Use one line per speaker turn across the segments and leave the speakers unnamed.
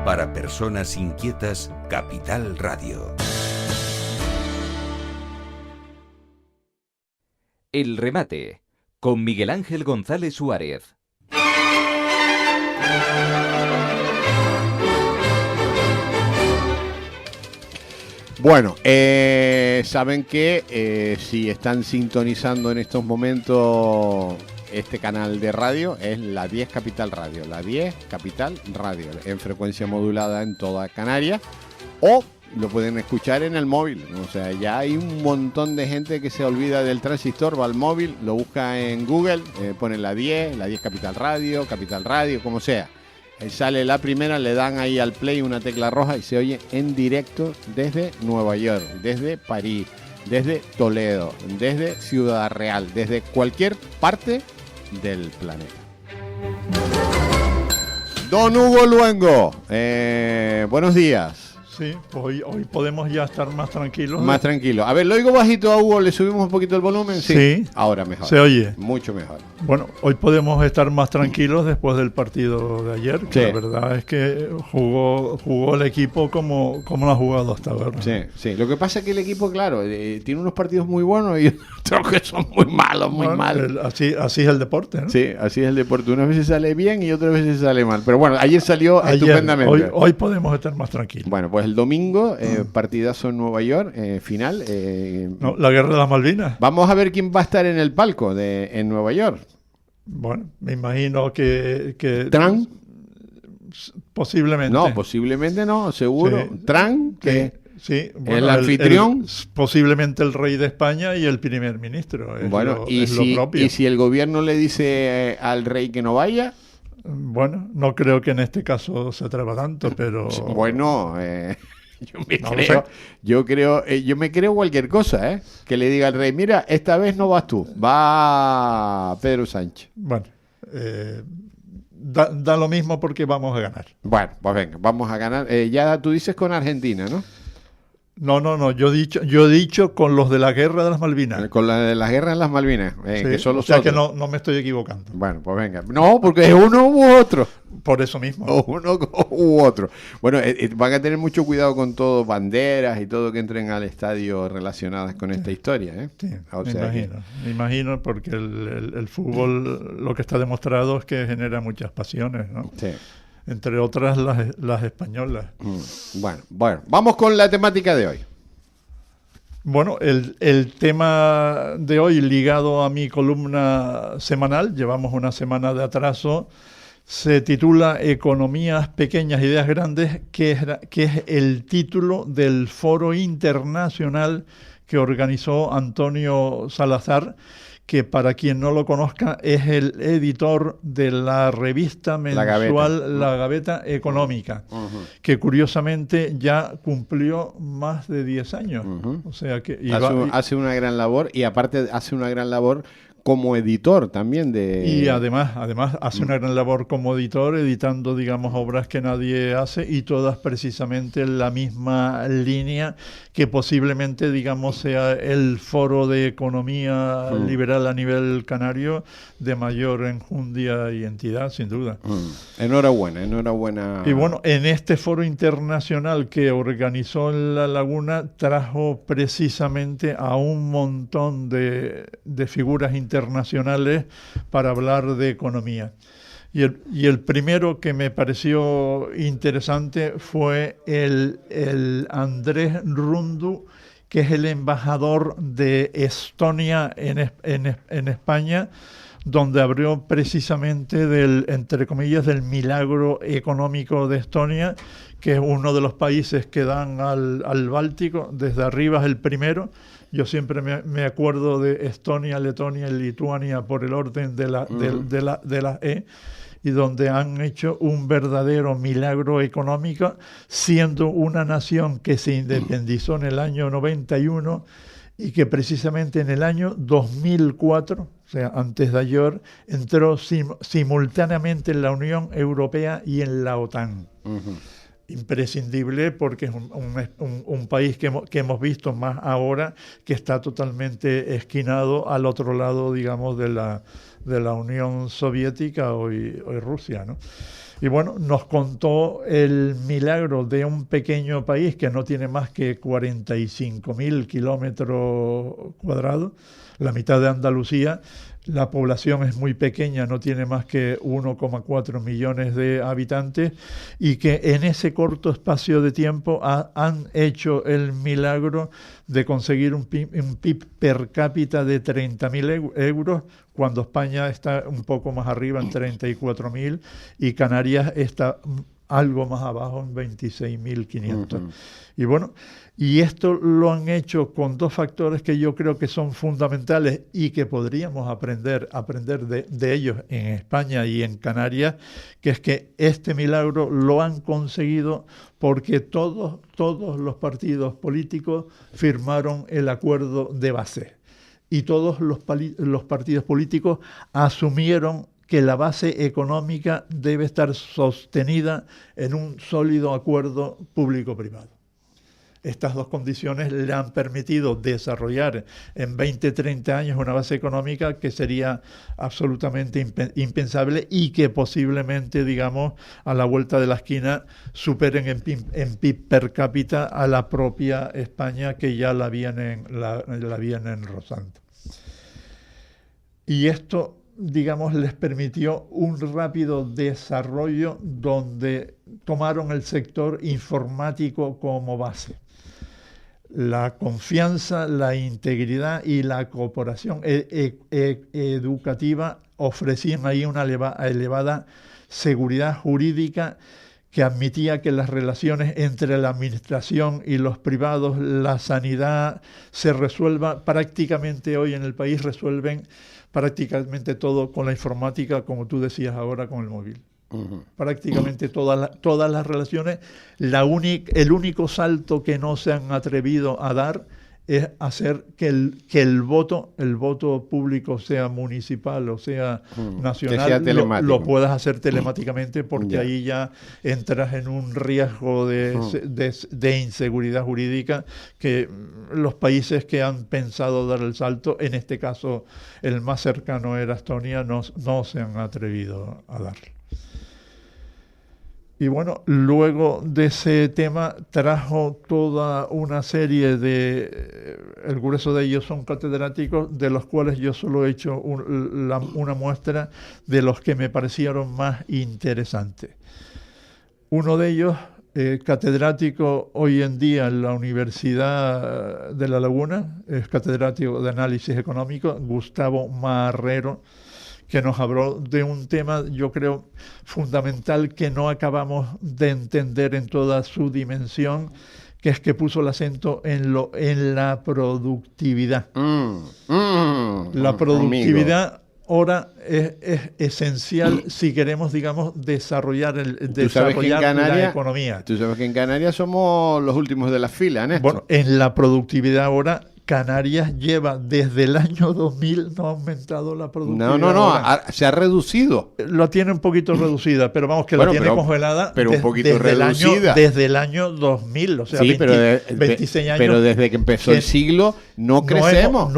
Para personas inquietas, Capital Radio.
El remate, con Miguel Ángel González Suárez.
Bueno, saben que si están sintonizando en estos momentos este canal de radio, es la 10 Capital Radio, la 10 Capital Radio, en frecuencia modulada en toda Canarias, o lo pueden escuchar en el móvil. O sea, ya hay un montón de gente que se olvida del transistor, va al móvil, lo busca en Google, pone la 10 Capital Radio, como sea. Sale la primera, le dan ahí al play una tecla roja y se oye en directo desde Nueva York, desde París, desde Toledo, desde Ciudad Real, desde cualquier parte del planeta. Don Hugo Luengo, buenos días.
Sí, pues hoy podemos ya estar más tranquilos.
Más tranquilo. A ver, lo oigo bajito a Hugo, ¿le subimos un poquito el volumen?
Sí.
Ahora mejor.
Se oye.
Mucho mejor.
Bueno, hoy podemos estar más tranquilos después del partido de ayer.
Sí.
La verdad es que jugó el equipo como lo ha jugado hasta ahora.
Sí, sí. Lo que pasa es que el equipo, claro, tiene unos partidos muy buenos y otros que son muy malos, muy malos.
Así es el deporte, ¿no?
Sí, así es el deporte. Unas veces sale bien y otras veces sale mal. Pero bueno, ayer salió estupendamente.
Hoy podemos estar más tranquilos.
Bueno, pues el domingo, partidazo en Nueva York, final.
No, la guerra de las Malvinas.
Vamos a ver quién va a estar en el palco en Nueva York.
Bueno, me imagino que
¿Trump?
Posiblemente.
No, posiblemente no, seguro.
Sí.
Trump, que
sí,
bueno, el anfitrión.
Posiblemente el rey de España y el primer ministro.
Bueno,
lo propio.
Y si el gobierno le dice al rey que no vaya.
Bueno, no creo que en este caso se atreva tanto, pero...
Bueno, yo me creo cualquier cosa, que le diga al rey, mira, esta vez no vas tú, va Pedro Sánchez.
Bueno, da lo mismo porque vamos a ganar.
Bueno, pues venga, vamos a ganar. Ya tú dices con Argentina, ¿no?
No, yo he dicho con los de la guerra de las Malvinas.
Con la de las guerras de las Malvinas,
sí,
que son los
o sea
otros.
que no me estoy equivocando.
Bueno, pues venga. No, porque es uno u otro.
Por eso mismo.
O uno u otro. Bueno, van a tener mucho cuidado con todo, banderas y todo que entren al estadio relacionadas con esta historia, ¿eh?
Sí, me imagino porque el fútbol lo que está demostrado es que genera muchas pasiones, ¿no?
Sí.
Entre otras las españolas.
Bueno, vamos con la temática de hoy.
Bueno, el tema de hoy ligado a mi columna semanal, llevamos una semana de atraso, se titula Economías pequeñas, ideas grandes, que es el título del foro internacional que organizó Antonio Salazar, que para quien no lo conozca es el editor de la revista mensual La Gaveta Económica, que curiosamente ya cumplió más de 10 años. O sea que
hace una gran labor y aparte hace una gran labor como editor también de...
Y además hace una gran labor como editor, editando, digamos, obras que nadie hace y todas precisamente en la misma línea que posiblemente, digamos, sea el foro de economía liberal a nivel canario de mayor enjundia y entidad, sin duda.
Enhorabuena.
Y bueno, en este foro internacional que organizó en La Laguna trajo precisamente a un montón de figuras internacionales para hablar de economía. Y el primero que me pareció interesante fue el Andrés Rundu, que es el embajador de Estonia en España, donde habló precisamente entre comillas, del milagro económico de Estonia, que es uno de los países que dan al Báltico, desde arriba es el primero. Yo siempre me acuerdo de Estonia, Letonia y Lituania por el orden de la E, y donde han hecho un verdadero milagro económico, siendo una nación que se independizó en el año 91 y que precisamente en el año 2004, o sea, antes de ayer, entró simultáneamente en la Unión Europea y en la OTAN. Imprescindible porque es un país que hemos visto más ahora que está totalmente esquinado al otro lado, digamos, de la Unión Soviética, hoy Rusia, ¿no? Y bueno, nos contó el milagro de un pequeño país que no tiene más que 45.000 kilómetros cuadrados, la mitad de Andalucía. La población es muy pequeña, no tiene más que 1,4 millones de habitantes, y que en ese corto espacio de tiempo han hecho el milagro de conseguir un PIB per cápita de 30.000 euros, cuando España está un poco más arriba en 34.000 y Canarias está algo más abajo en 26.500. Y bueno, y esto lo han hecho con dos factores que yo creo que son fundamentales y que podríamos aprender de ellos en España y en Canarias, que es que este milagro lo han conseguido porque todos los partidos políticos firmaron el acuerdo de base y todos los partidos políticos asumieron que la base económica debe estar sostenida en un sólido acuerdo público-privado. Estas dos condiciones le han permitido desarrollar en 20, 30 años una base económica que sería absolutamente impensable y que posiblemente, digamos, a la vuelta de la esquina superen en PIB per cápita a la propia España, que ya la vienen rozando. Y esto, digamos, les permitió un rápido desarrollo donde tomaron el sector informático como base. La confianza, la integridad y la cooperación educativa ofrecían ahí una elevada seguridad jurídica que admitía que las relaciones entre la administración y los privados, la sanidad, se resuelva prácticamente hoy en el país, resuelven prácticamente todo con la informática, como tú decías ahora con el móvil. Prácticamente todas las relaciones. El único salto que no se han atrevido a dar es hacer que el voto público, sea municipal o sea nacional, lo puedas hacer telemáticamente, porque ahí ya entras en un riesgo de inseguridad jurídica que los países que han pensado dar el salto, en este caso el más cercano era Estonia, no se han atrevido a darlo. Y bueno, luego de ese tema trajo toda una serie el grueso de ellos son catedráticos, de los cuales yo solo he hecho una muestra de los que me parecieron más interesantes. Uno de ellos, catedrático hoy en día en la Universidad de La Laguna, es catedrático de Análisis Económico, Gustavo Marrero, que nos habló de un tema, yo creo, fundamental, que no acabamos de entender en toda su dimensión, que es que puso el acento en la productividad. La productividad ahora es esencial si queremos, digamos, desarrollar la economía.
Tú sabes que en Canarias somos los últimos de la fila, ¿no?
Bueno, en la productividad ahora, Canarias lleva desde el año 2000, no ha aumentado la productividad.
No, se ha reducido.
Lo tiene un poquito reducida, pero vamos, que la tiene congelada.
Pero un poquito reducida.
Desde el año 2000, o sea,
sí,
26 años.
Pero desde que empezó el siglo no crecemos.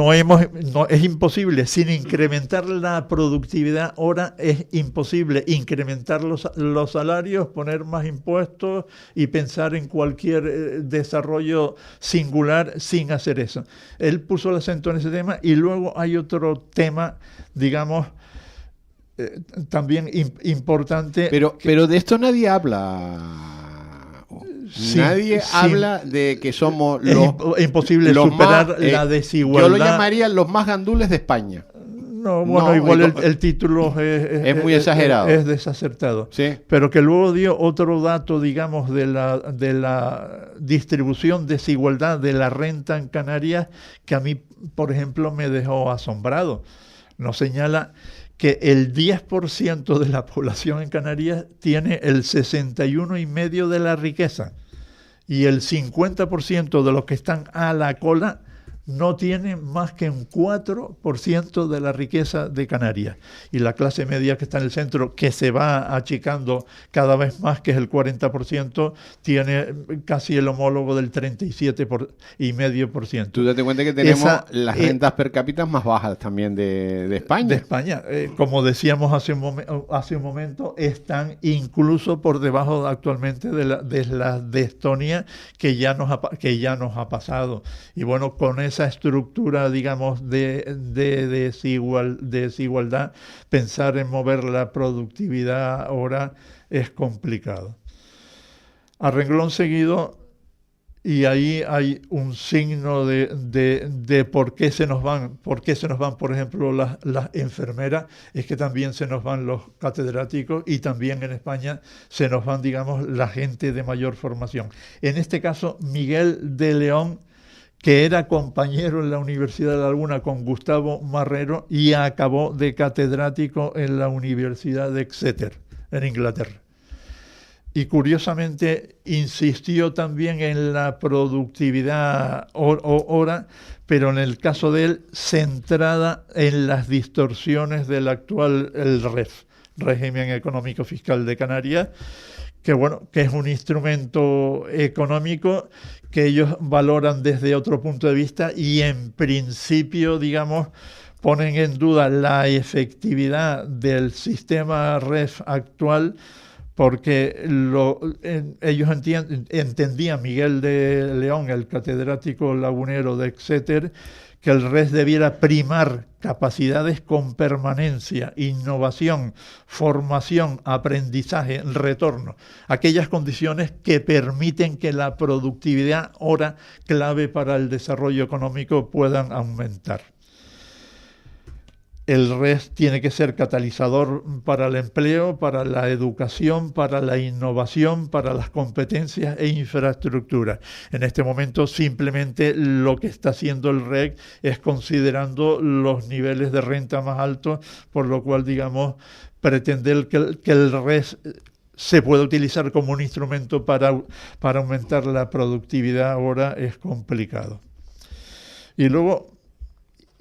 Es imposible. Sin incrementar la productividad ahora es imposible incrementar los salarios, poner más impuestos y pensar en cualquier desarrollo singular sin hacer eso. Él puso el acento en ese tema, y luego hay otro tema, digamos, también importante.
Pero de esto nadie habla. Nadie habla de que somos
es imposible superar la desigualdad.
Yo lo llamaría los más gandules de España.
Igual el título es
muy exagerado.
Es desacertado.
Sí.
Pero que luego dio otro dato, digamos, de la distribución, desigualdad de la renta en Canarias, que a mí, por ejemplo, me dejó asombrado. Nos señala que el 10% de la población en Canarias tiene el 61,5% de la riqueza, y el 50% de los que están a la cola no tiene más que un 4% de la riqueza de Canarias. Y la clase media que está en el centro, que se va achicando cada vez más, que es el 40%, tiene casi el homólogo del 37,5%.
Tú date cuenta que tenemos las rentas per cápita más bajas también de España.
De España. Como decíamos hace un momento, están incluso por debajo actualmente de las de Estonia, que ya nos ha pasado. Y bueno, con esa estructura, digamos, de desigualdad, pensar en mover la productividad ahora es complicado. A renglón seguido, y ahí hay un signo de por qué se nos van, por ejemplo, las enfermeras, es que también se nos van los catedráticos y también en España se nos van, digamos, la gente de mayor formación. En este caso, Miguel de León, que era compañero en la Universidad de La Laguna con Gustavo Marrero y acabó de catedrático en la Universidad de Exeter, en Inglaterra. Y curiosamente insistió también en la productividad hora, pero en el caso de él centrada en las distorsiones del actual el REF, Régimen Económico Fiscal de Canarias, que bueno, que es un instrumento económico que ellos valoran desde otro punto de vista y en principio, digamos, ponen en duda la efectividad del sistema REF actual, porque ellos entendían, Miguel de León, el catedrático lagunero de Exeter, que el REF debiera primar capacidades con permanencia, innovación, formación, aprendizaje, retorno, aquellas condiciones que permiten que la productividad, hora clave para el desarrollo económico, puedan aumentar. El REF tiene que ser catalizador para el empleo, para la educación, para la innovación, para las competencias e infraestructuras. En este momento simplemente lo que está haciendo el REF es considerando los niveles de renta más altos, por lo cual, digamos, pretender que el REF se pueda utilizar como un instrumento para aumentar la productividad ahora es complicado. Y luego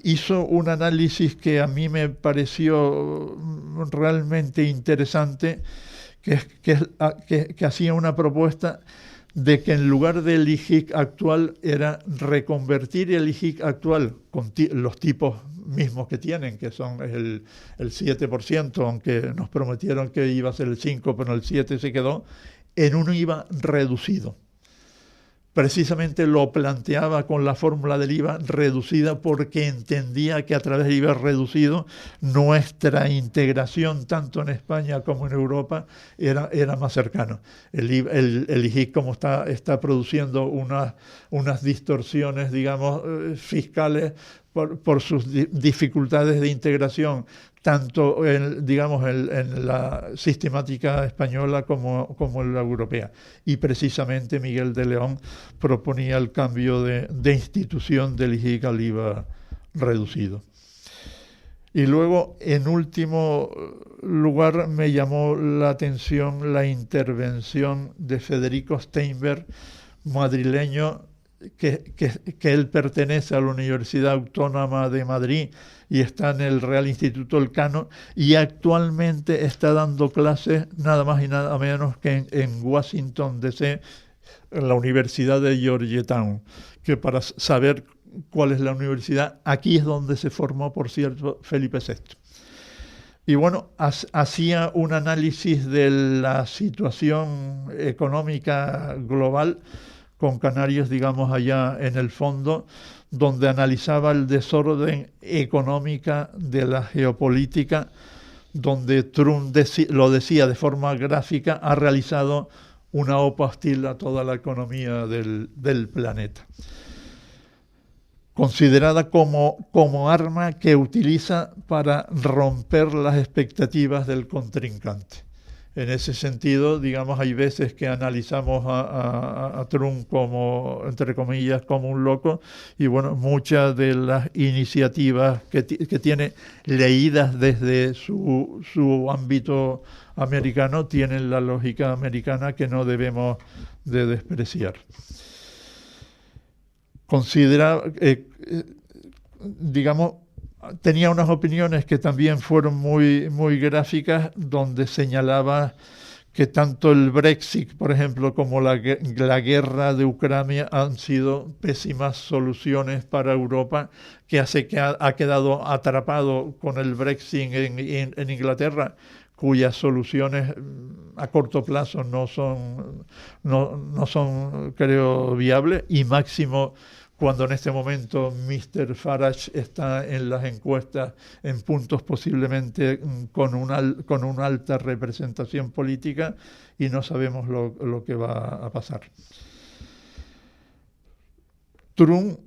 hizo un análisis que a mí me pareció realmente interesante, que hacía una propuesta de que en lugar del IJIC actual era reconvertir el IJIC actual con los tipos mismos que tienen, que son el 7%, aunque nos prometieron que iba a ser el 5%, pero el 7% se quedó, en un IVA reducido. Precisamente lo planteaba con la fórmula del IVA reducida porque entendía que a través del IVA reducido nuestra integración tanto en España como en Europa era más cercano. El IJIC, como está produciendo unas distorsiones, digamos, fiscales por sus dificultades de integración, tanto en la sistemática española como en la europea. Y precisamente Miguel de León proponía el cambio de institución del IJIC al IVA reducido. Y luego, en último lugar, me llamó la atención la intervención de Federico Steinberg, madrileño, que él pertenece a la Universidad Autónoma de Madrid y está en el Real Instituto Elcano y actualmente está dando clases nada más y nada menos que en Washington DC, en la Universidad de Georgetown, que para saber cuál es la universidad, aquí es donde se formó, por cierto, Felipe VI. Y bueno, hacía un análisis de la situación económica global con Canarias, digamos, allá en el fondo, donde analizaba el desorden económica de la geopolítica, donde Trump lo decía de forma gráfica, ha realizado una OPA hostil a toda la economía del planeta, considerada como arma que utiliza para romper las expectativas del contrincante. En ese sentido, digamos, hay veces que analizamos a Trump como, entre comillas, como un loco, y bueno, muchas de las iniciativas que tiene leídas desde su ámbito americano tienen la lógica americana que no debemos de despreciar. considera, digamos, tenía unas opiniones que también fueron muy gráficas, donde señalaba que tanto el Brexit, por ejemplo, como la guerra de Ucrania han sido pésimas soluciones para Europa, que hace que ha quedado atrapado con el Brexit en Inglaterra, cuyas soluciones a corto plazo no son, creo, viables, y máximo cuando en este momento Mr. Farage está en las encuestas en puntos posiblemente con una alta representación política, y no sabemos lo que va a pasar. Trump,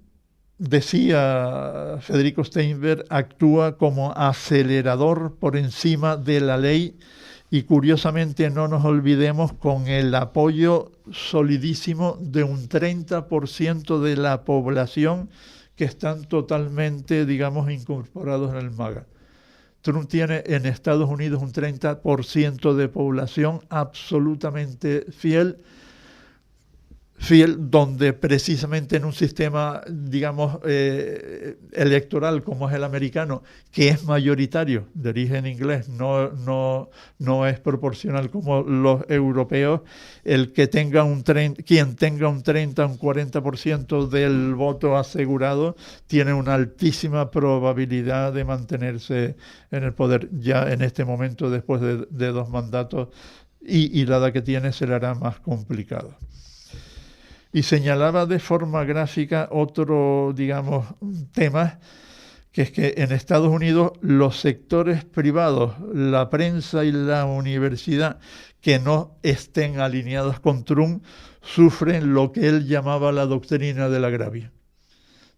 decía Federico Steinberg, actúa como acelerador por encima de la ley, y curiosamente no nos olvidemos, con el apoyo solidísimo de un 30% de la población que están totalmente, digamos, incorporados en el MAGA. Trump tiene en Estados Unidos un 30% de población absolutamente fiel, donde precisamente en un sistema, digamos, electoral como es el americano, que es mayoritario, de origen inglés, no es proporcional como los europeos, quien tenga un 30, un 40% del voto asegurado, tiene una altísima probabilidad de mantenerse en el poder ya en este momento, después de 2 mandatos, y la edad que tiene se le hará más complicado. Y señalaba de forma gráfica otro, digamos, tema, que es que en Estados Unidos los sectores privados, la prensa y la universidad, que no estén alineados con Trump, sufren lo que él llamaba la doctrina del agravio.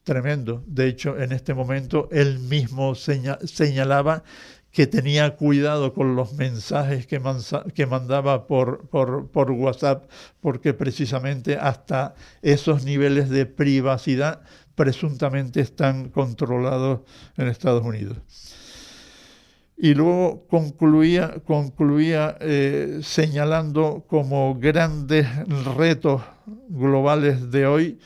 Tremendo. De hecho, en este momento él mismo señalaba que tenía cuidado con los mensajes que mandaba por WhatsApp, porque precisamente hasta esos niveles de privacidad presuntamente están controlados en Estados Unidos. Y luego concluía señalando como grandes retos globales de hoy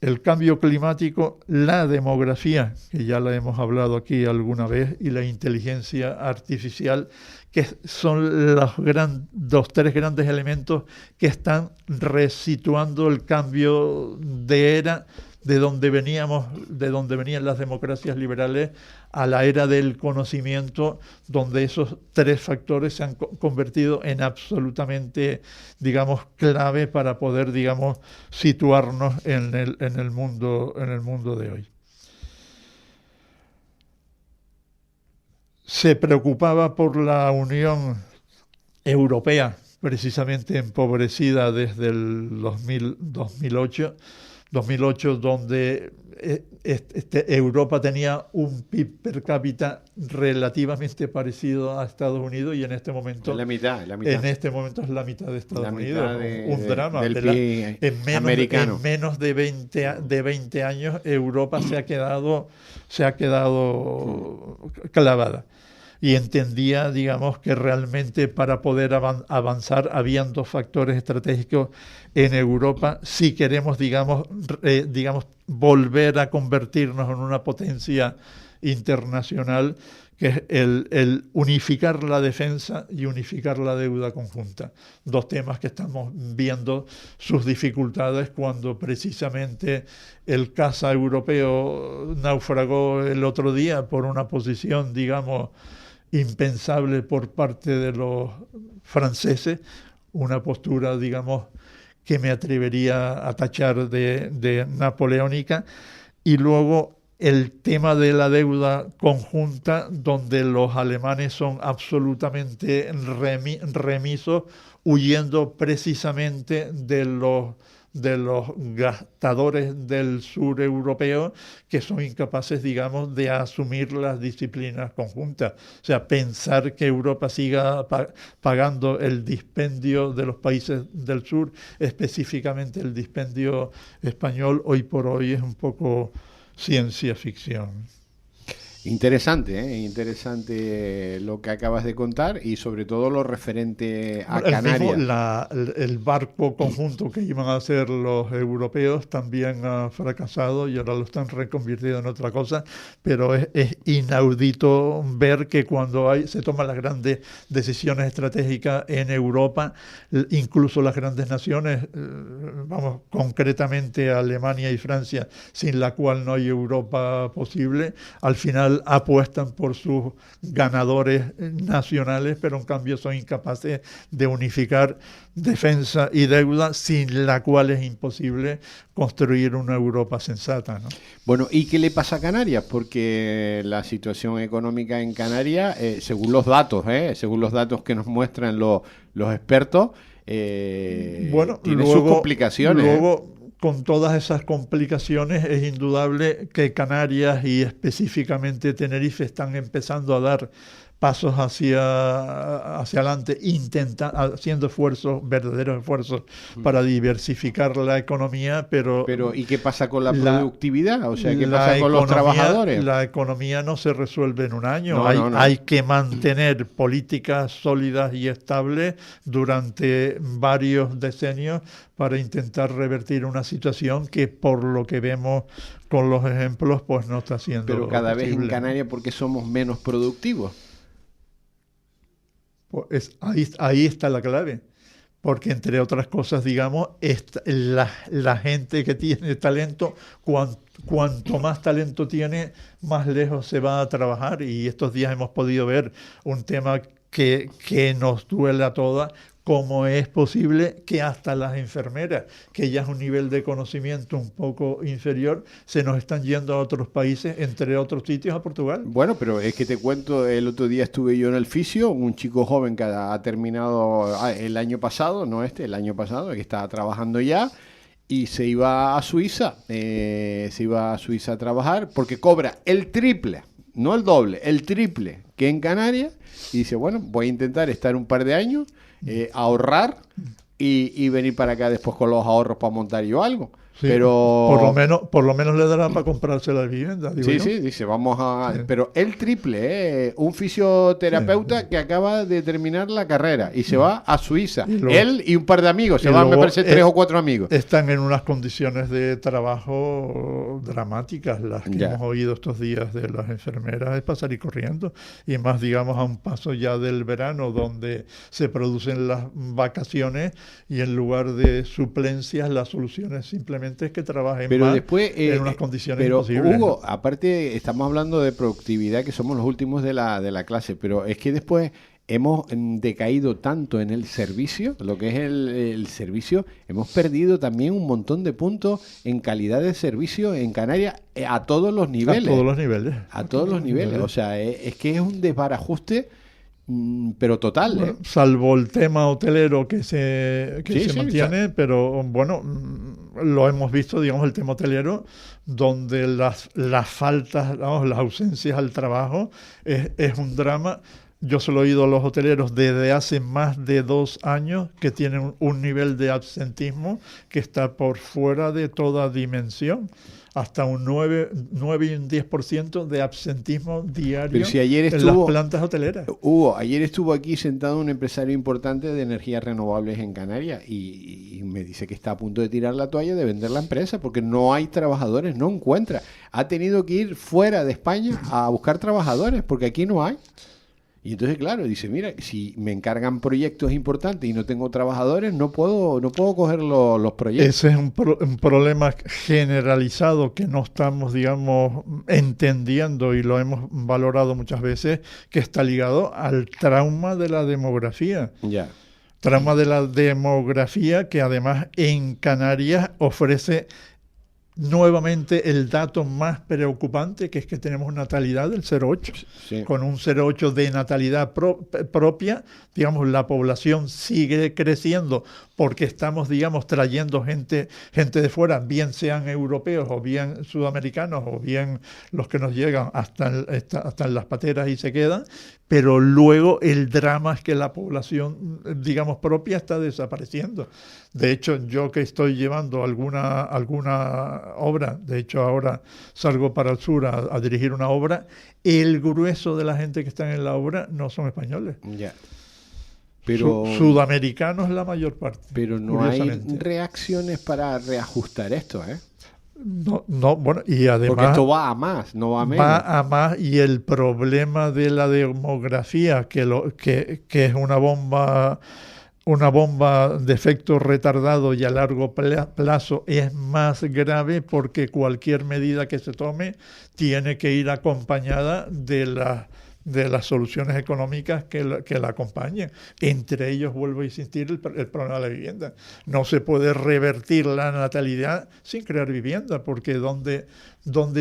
el cambio climático, la demografía, que ya la hemos hablado aquí alguna vez, y la inteligencia artificial, que son los 3 grandes elementos que están resituando el cambio de era de donde venían las democracias liberales a la era del conocimiento, donde esos 3 factores se han convertido en absolutamente, digamos, clave para poder, digamos, situarnos en el mundo de hoy. Se preocupaba por la Unión Europea, precisamente empobrecida desde el 2008, donde Europa tenía un PIB per cápita relativamente parecido a Estados Unidos, y en este momento
es la mitad.
En este momento es la mitad de Estados Unidos. Un drama.
Del PIB americano.
En menos de 20 años Europa se ha quedado clavada. Y entendía, digamos, que realmente para poder avanzar habían 2 factores estratégicos en Europa si queremos, digamos, volver a convertirnos en una potencia internacional, que es el unificar la defensa y unificar la deuda conjunta. 2 temas que estamos viendo sus dificultades cuando precisamente el caza europeo naufragó el otro día por una posición, digamos, impensable por parte de los franceses, una postura, digamos, que me atrevería a tachar de napoleónica. Y luego el tema de la deuda conjunta, donde los alemanes son absolutamente remisos, huyendo precisamente de los gastadores del sur europeo, que son incapaces, digamos, de asumir las disciplinas conjuntas. O sea, pensar que Europa siga pagando el dispendio de los países del sur, específicamente el dispendio español, hoy por hoy es un poco ciencia ficción.
Interesante, interesante lo que acabas de contar y sobre todo lo referente a Canarias.
El barco conjunto que iban a hacer los europeos también ha fracasado y ahora lo están reconvirtiendo en otra cosa, pero es inaudito ver que cuando se toman las grandes decisiones estratégicas en Europa, incluso las grandes naciones, vamos, concretamente Alemania y Francia, sin la cual no hay Europa posible, al final apuestan por sus ganadores nacionales, pero en cambio son incapaces de unificar defensa y deuda, sin la cual es imposible construir una Europa sensata, ¿no?
Bueno, ¿y qué le pasa a Canarias? Porque la situación económica en Canarias, según los datos que nos muestran los expertos, tiene sus complicaciones.
Luego, con todas esas complicaciones, es indudable que Canarias y específicamente Tenerife están empezando a dar pasos hacia adelante, haciendo verdaderos esfuerzos para diversificar la economía, pero
¿y qué pasa con la productividad? O sea, ¿qué pasa con los trabajadores?
La economía no se resuelve en un año.
No.
Hay que mantener políticas sólidas y estables durante varios decenios para intentar revertir una situación que, por lo que vemos con los ejemplos, pues no está siendo
Pero cada
posible.
vez en Canarias, ¿por qué somos menos productivos?
Pues ahí está la clave, porque entre otras cosas, digamos, la gente que tiene talento, cuanto más talento tiene, más lejos se va a trabajar, y estos días hemos podido ver un tema que nos duele a todas. ¿Cómo es posible que hasta las enfermeras, que ya es un nivel de conocimiento un poco inferior, se nos están yendo a otros países, entre otros sitios a Portugal?
Bueno, pero es que te cuento, el otro día estuve yo en el fisio, un chico joven que ha terminado el año pasado, el año pasado, que estaba trabajando ya, y se iba a Suiza, a trabajar porque cobra el triple, no el doble, el triple que en Canarias, y dice, bueno, voy a intentar estar un par de años, ahorrar y venir para acá después con los ahorros para montar yo algo.
Sí,
pero
por lo menos le dará para comprarse la vivienda.
Sí, dice, vamos a... Sí. Pero el triple, un fisioterapeuta que acaba de terminar la carrera y se va a Suiza. Él y un par de amigos, se van, me parece, 3 o 4 amigos.
Están en unas condiciones de trabajo dramáticas, las que hemos oído estos días de las enfermeras, es para salir corriendo. Y más, digamos, a un paso ya del verano, donde se producen las vacaciones y en lugar de suplencias, las soluciones simplemente es que trabajen más en unas condiciones imposibles.
Pero Hugo, aparte estamos hablando de productividad, que somos los últimos de la clase, pero es que después hemos decaído tanto en el servicio, lo que es el servicio, hemos perdido también un montón de puntos en calidad de servicio en Canarias a todos los niveles. A todos los niveles. O sea, es que es un desbarajuste, pero total.
Bueno, salvo el tema hotelero que se mantiene, pero bueno, lo hemos visto, digamos, el tema hotelero, donde las faltas, las ausencias al trabajo es un drama. Yo se lo he oído a los hoteleros desde hace más de 2 años, que tienen un nivel de absentismo que está por fuera de toda dimensión. Hasta un 9 y un 10% de absentismo diario en las plantas hoteleras.
Hugo, ayer estuvo aquí sentado un empresario importante de energías renovables en Canarias y me dice que está a punto de tirar la toalla, de vender la empresa, porque no hay trabajadores, no encuentra. Ha tenido que ir fuera de España a buscar trabajadores, porque aquí no hay. Y entonces, claro, dice, mira, si me encargan proyectos importantes y no tengo trabajadores, no puedo coger los proyectos.
Ese es un problema generalizado que no estamos, digamos, entendiendo, y lo hemos valorado muchas veces, que está ligado al trauma de la demografía.
Ya.
Trauma de la demografía que además en Canarias ofrece nuevamente el dato más preocupante, que es que tenemos natalidad del 0,8. Sí. Con un 0,8 de natalidad propia, digamos, la población sigue creciendo porque estamos, digamos, trayendo gente de fuera, bien sean europeos o bien sudamericanos o bien los que nos llegan hasta en las pateras y se quedan, pero luego el drama es que la población, digamos, propia está desapareciendo. De hecho, yo que estoy llevando alguna obra, de hecho ahora salgo para el sur a dirigir una obra, el grueso de la gente que está en la obra no son españoles.
Ya. Pero
Sudamericanos la mayor parte.
Pero no hay reacciones para reajustar esto, ¿eh?
No, bueno, y además...
Porque esto va a más, no va a menos.
Va a más, y el problema de la demografía, que es una bomba de efecto retardado y a largo plazo, es más grave porque cualquier medida que se tome tiene que ir acompañada de las soluciones económicas que la acompañen. Entre ellos, vuelvo a insistir, el problema de la vivienda. No se puede revertir la natalidad sin crear vivienda, porque ¿dónde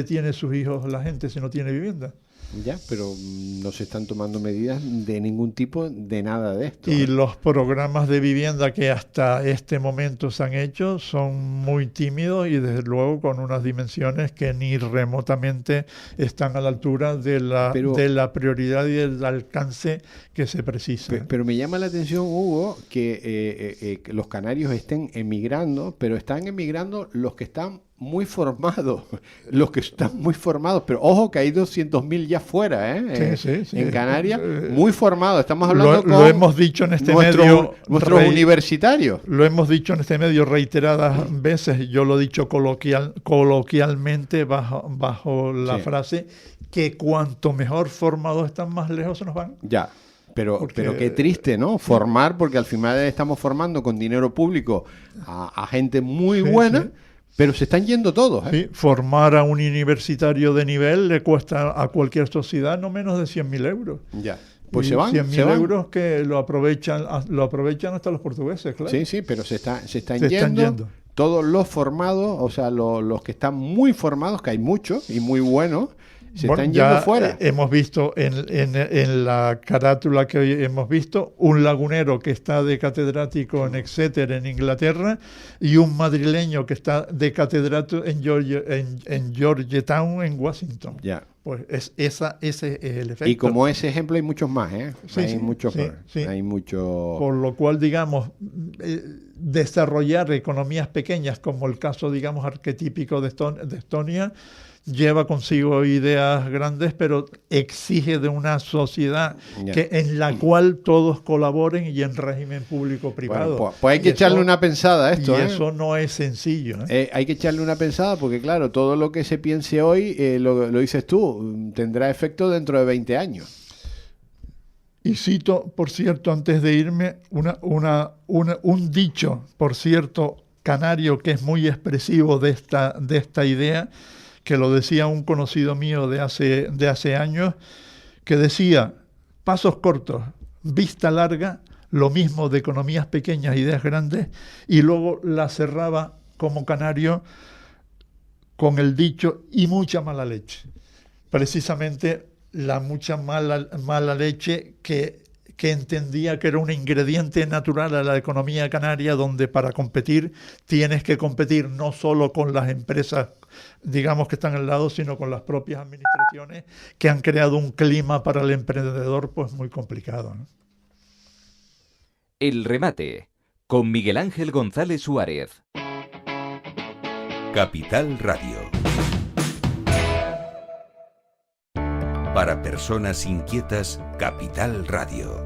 tiene sus hijos la gente si no tiene vivienda?
Ya, pero no se están tomando medidas de ningún tipo, de nada de esto.
Y los programas de vivienda que hasta este momento se han hecho son muy tímidos y desde luego con unas dimensiones que ni remotamente están a la altura de la prioridad y del alcance que se precisa.
Pero me llama la atención, Hugo, que los canarios estén emigrando, pero están emigrando los que están muy formados, pero ojo que hay 200.000 ya fuera,
sí.
En Canarias, muy formados. Estamos hablando
lo hemos dicho en este medio,
nuestros universitarios.
Lo hemos dicho en este medio reiteradas veces. Yo lo he dicho coloquialmente bajo la frase que cuanto mejor formados están, más lejos se nos van.
Ya. Pero qué triste, ¿no? Formar, porque al final estamos formando con dinero público a gente muy buena. Sí. Pero se están yendo todos, ¿eh?
Sí, formar a un universitario de nivel le cuesta a cualquier sociedad no menos de 100.000 euros.
Ya. Pues
y
se van.
100.000 euros que lo aprovechan hasta los portugueses, claro.
Sí, pero se están yendo. Todos los formados, o sea, los que están muy formados, que hay muchos y muy buenos, están yendo fuera.
Hemos visto en la carátula que hoy hemos visto un lagunero que está de catedrático en Exeter, en Inglaterra, y un madrileño que está de catedrático en Georgetown, en Washington.
Ya.
Pues ese es el efecto.
Y como ese ejemplo hay muchos más, ¿eh? Hay muchos.
Por lo cual, digamos, desarrollar economías pequeñas, como el caso, digamos, arquetípico de Estonia, lleva consigo ideas grandes, pero exige de una sociedad en la cual todos colaboren y en régimen público-privado.
Bueno, pues hay que echarle una pensada a esto.
Y eso no es sencillo.
Hay que echarle una pensada porque, claro, todo lo que se piense hoy, lo dices tú, tendrá efecto dentro de 20 años.
Y cito, por cierto, antes de irme, un dicho, por cierto, canario, que es muy expresivo de esta idea, que lo decía un conocido mío de hace años, que decía: pasos cortos, vista larga, lo mismo de economías pequeñas, ideas grandes, y luego la cerraba como canario con el dicho: y mucha mala leche. Precisamente la mucha mala leche que entendía que era un ingrediente natural a la economía canaria, donde para competir tienes que competir no solo con las empresas, digamos, que están al lado, sino con las propias administraciones, que han creado un clima para el emprendedor pues muy complicado, ¿no?
El remate, con Miguel Ángel González Suárez.
Capital Radio. Para personas inquietas, Capital Radio.